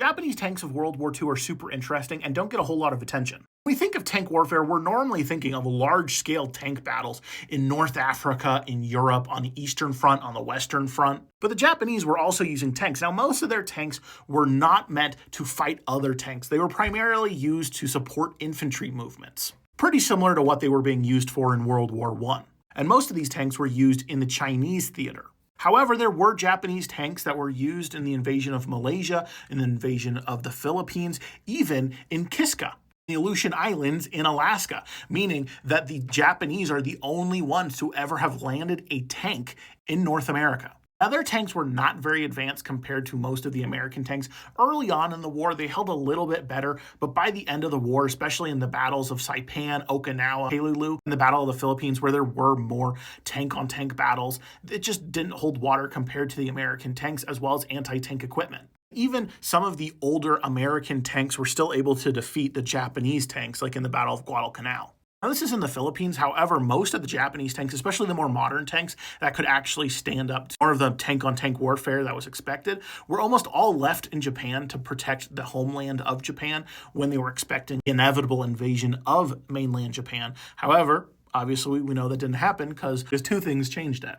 Japanese tanks of World War II are super interesting and don't get a whole lot of attention. When we think of tank warfare, we're normally thinking of large-scale tank battles in North Africa, in Europe, on the Eastern Front, on the Western Front. But the Japanese were also using tanks. Now, most of their tanks were not meant to fight other tanks. They were primarily used to support infantry movements, pretty similar to what they were being used for in World War I. And most of these tanks were used in the Chinese theater. However, there were Japanese tanks that were used in the invasion of Malaysia, in the invasion of the Philippines, even in Kiska, the Aleutian Islands in Alaska, meaning that the Japanese are the only ones to ever have landed a tank in North America. Now, their tanks were not very advanced compared to most of the American tanks. Early on in the war, they held a little bit better, but by the end of the war, especially in the battles of Saipan, Okinawa, Peleliu, and the Battle of the Philippines, where there were more tank-on-tank battles, it just didn't hold water compared to the American tanks as well as anti-tank equipment. Even some of the older American tanks were still able to defeat the Japanese tanks, like in the Battle of Guadalcanal. Now, this is in the Philippines. However, most of the Japanese tanks, especially the more modern tanks that could actually stand up to more of the tank-on-tank warfare that was expected, were almost all left in Japan to protect the homeland of Japan when they were expecting the inevitable invasion of mainland Japan. However, obviously, we know that didn't happen because two things changed it.